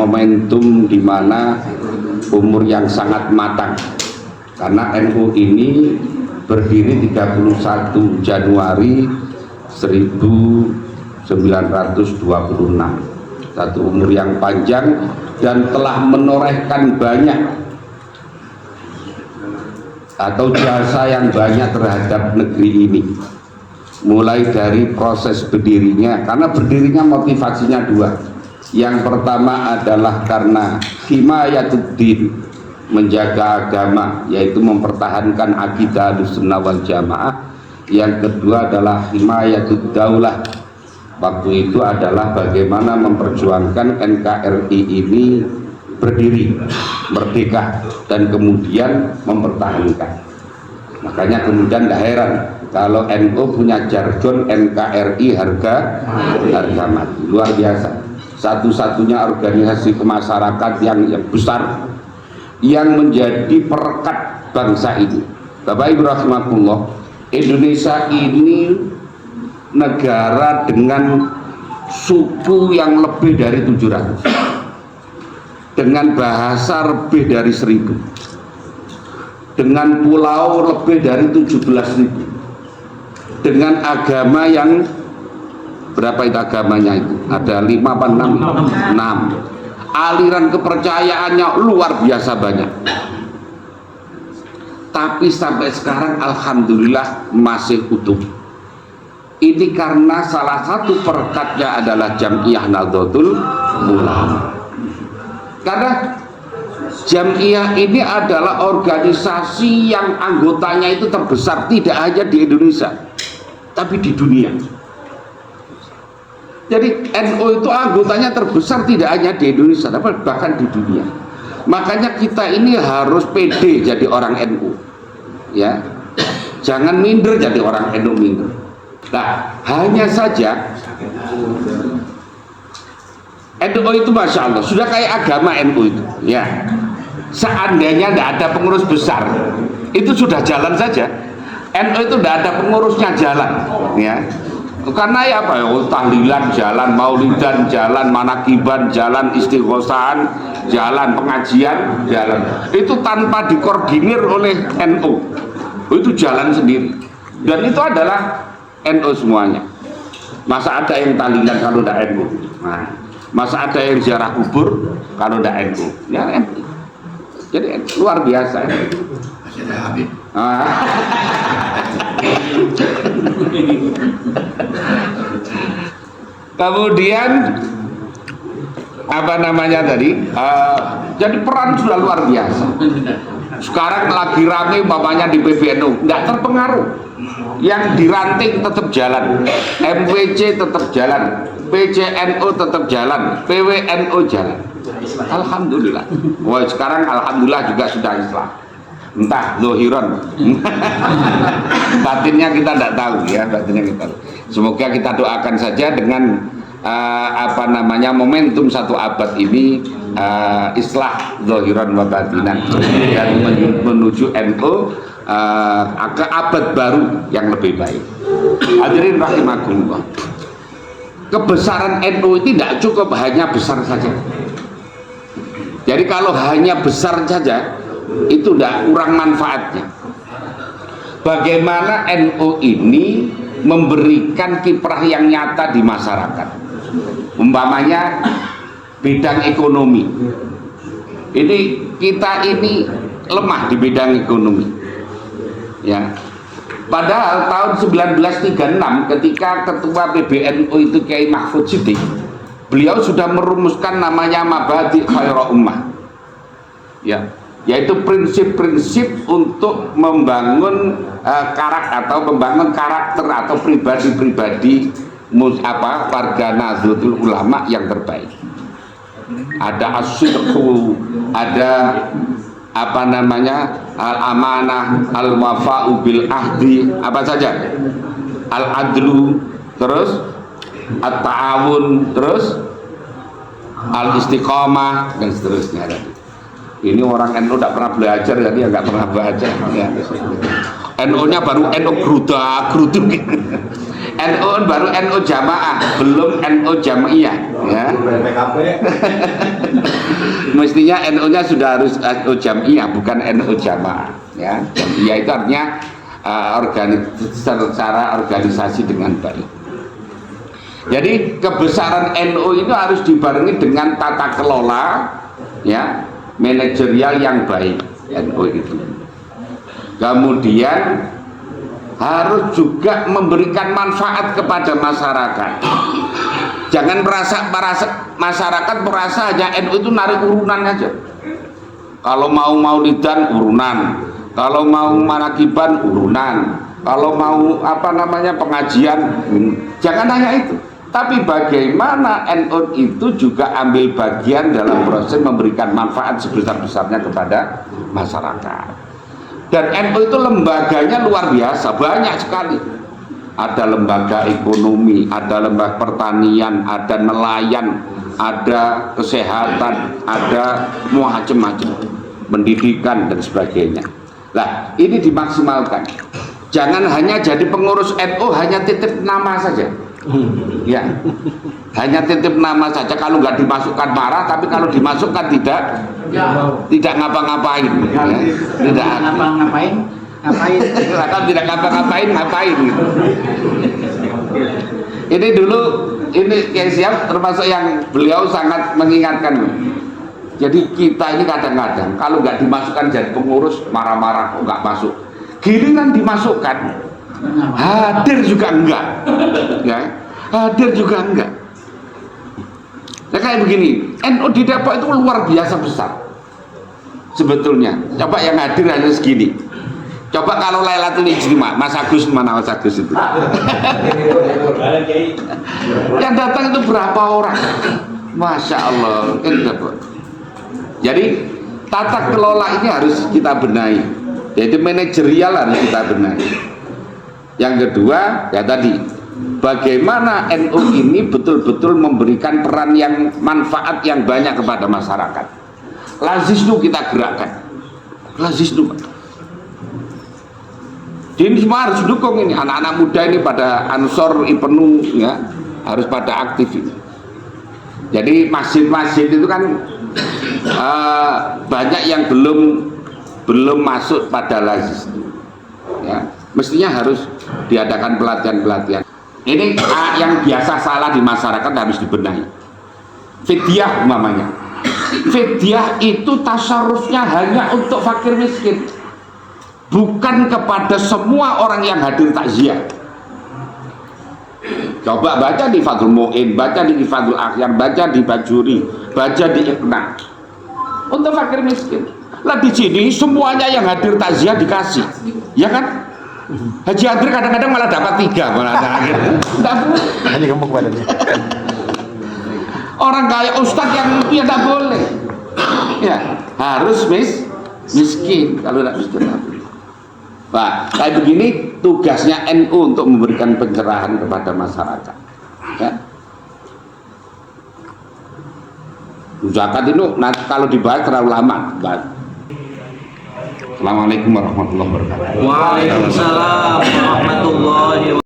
momentum di mana umur yang sangat matang, karena NU ini berdiri 31 Januari 1926, satu umur yang panjang dan telah menorehkan banyak atau jasa yang banyak terhadap negeri ini, mulai dari proses berdirinya, karena berdirinya motivasinya dua. Yang pertama adalah karena himayatuddin, menjaga agama, yaitu mempertahankan akidah Ahlussunnah wal Jamaah. Yang kedua adalah himayatud daulah, waktu itu adalah bagaimana memperjuangkan NKRI ini berdiri, merdeka, dan kemudian mempertahankan. Makanya kemudian tidak heran kalau NU punya jargon NKRI harga mati, luar biasa. Satu-satunya organisasi kemasyarakatan yang besar yang menjadi perekat bangsa ini. Bapak Ibu rahimakumullah, Indonesia ini negara dengan suku yang lebih dari 700, dengan bahasa lebih dari 1000, dengan pulau lebih dari 17.000, dengan agama yang berapa itu agamanya itu? Ada 5 apa 6? 6. Aliran kepercayaannya luar biasa banyak. Tapi sampai sekarang alhamdulillah masih utuh. Ini karena salah satu perekatnya adalah Jam'iyah Nahdlatul Ulama. Karena Jam'iyah ini adalah organisasi yang anggotanya itu terbesar tidak hanya di Indonesia, tapi di dunia. Jadi NU itu anggotanya terbesar tidak hanya di Indonesia, tapi bahkan di dunia. Makanya kita ini harus pede jadi orang NU, ya. Jangan minder jadi orang NU minder. Nah, hanya saja NU itu masya Allah sudah kayak agama NU itu, ya. Seandainya tidak ada pengurus besar, itu sudah jalan saja. NU itu tidak ada pengurusnya jalan, ya. Karena ya apa ya, tahlilan jalan, maulidan jalan, manakiban jalan, istighosahan jalan, pengajian jalan. Itu tanpa dikoordinir oleh NU, itu jalan sendiri. Dan itu adalah NU semuanya. Masa ada yang tahlilan kalau tidak NU? Nah, masa ada yang ziarah kubur kalau tidak NU? Ya NU. Jadi luar biasa. Masih ada Habib. Kemudian apa namanya tadi? Jadi peran sudah luar biasa. Sekarang lagi rame umpamanya di PBNU, nggak terpengaruh. Yang diranting tetap jalan, MWC tetap jalan, PCNU tetap jalan, PWNU jalan. Alhamdulillah. Wah, sekarang alhamdulillah juga sudah Islam. Entah zohiron, batinnya kita tidak tahu, ya, batinnya kita. Semoga kita doakan saja dengan apa namanya momentum 1 abad ini, islah zohiron wa batinan, dan menuju NU ke abad baru yang lebih baik. Hadirin rahimakumullah, kebesaran NU itu tidak cukup hanya besar saja. Jadi kalau hanya besar saja itu tidak kurang manfaatnya. Bagaimana NU ini memberikan kiprah yang nyata di masyarakat, umpamanya bidang ekonomi. Ini kita ini lemah di bidang ekonomi, ya. Padahal tahun 1936 ketika ketua PBNU itu Kiai Mahfud Siddiq, beliau sudah merumuskan namanya Mabadi Khairul Ummah, ya, yaitu prinsip-prinsip untuk membangun karakter atau membangun karakter atau pribadi-pribadi warga Nahdlatul Ulama yang terbaik. Ada as-sidqu, ada apa namanya, al-amanah, al-wafa'u bil ahdi, apa saja, al-adlu, terus at-ta'awun, terus al-istiqamah, dan seterusnya. Ini orang NU tidak pernah belajar, jadi ya nggak pernah baca, ya. NU-nya baru NU geruduk, NU baru NU jamaah, belum NU jamiyah, ya. Ya. Mestinya NU-nya sudah harus NU Jamiah, bukan NU Jamaah. Ya, Jamiah itu artinya secara organisasi dengan baik. Jadi kebesaran NU itu harus dibarengi dengan tata kelola, ya, manajerial yang baik NU itu. Kemudian harus juga memberikan manfaat kepada masyarakat. Jangan masyarakat merasa hanya NU itu narik urunan aja. Kalau mau maulidan urunan, kalau mau manakiban urunan, kalau mau pengajian, jangan hanya itu. Tapi bagaimana NU itu juga ambil bagian dalam proses memberikan manfaat sebesar-besarnya kepada masyarakat. Dan NU itu lembaganya luar biasa, banyak sekali. Ada lembaga ekonomi, ada lembaga pertanian, ada nelayan, ada kesehatan, ada macam-macam, pendidikan dan sebagainya. Nah, ini dimaksimalkan. Jangan hanya jadi pengurus NU hanya titip nama saja. Ya, hanya titip nama saja. Kalau nggak dimasukkan marah, tapi kalau dimasukkan tidak ngapa-ngapain, ya. Tidak ngapa-ngapain, ngapain? Kalau tidak ngapa-ngapain, ngapain? Gitu. Ini dulu, ini Kiai Siap termasuk yang beliau sangat mengingatkan. Jadi kita ini kadang-kadang kalau nggak dimasukkan jadi pengurus marah-marah, nggak masuk. Giliran dimasukkan, hadir juga enggak, ya, hadir juga enggak. Nah, kayak begini, NU di Depok itu luar biasa besar sebetulnya. Coba yang hadir hanya segini. Coba kalau Lailatul Ijtima, Mas Agus mana Mas Agus itu? Yang datang itu berapa orang? Masya Allah, ini Depok. Jadi tata kelola ini harus kita benahi, yaitu manajerial harus kita benahi. Yang kedua, ya tadi, bagaimana NU ini betul-betul memberikan peran yang manfaat yang banyak kepada masyarakat. Lazisnu kita gerakkan, Lazisnu. Ini semua harus dukung ini, anak-anak muda ini pada Ansor Ibnu, ya, harus pada aktif ini. Jadi masjid-masjid itu kan banyak yang belum masuk pada lazis, ya. Mestinya harus diadakan pelatihan-pelatihan. Ini yang biasa salah di masyarakat harus dibenahi. Fidyah umpamanya. Fidyah itu tasarrufnya hanya untuk fakir miskin, bukan kepada semua orang yang hadir takziah. Coba baca di Fadlul Mu'in, baca di Fadlul Akhyar, baca di Bajuri, baca di Iqna. Untuk fakir miskin. Lah di sini semuanya yang hadir takziah dikasih, ya kan? Haji hadir kadang-kadang malah dapat 3 malah terakhir. Hanya gemuk badannya. Orang kayak ustadz yang ya tidak boleh. Ya harus miskin kalau tidak miskin. Nah, kayak begini tugasnya NU untuk memberikan pencerahan kepada masyarakat. Ya. Zakat itu nanti kalau dibahas terlalu lama. Assalamualaikum warahmatullahi wabarakatuh. Waalaikumsalam warahmatullahi wabarakatuh.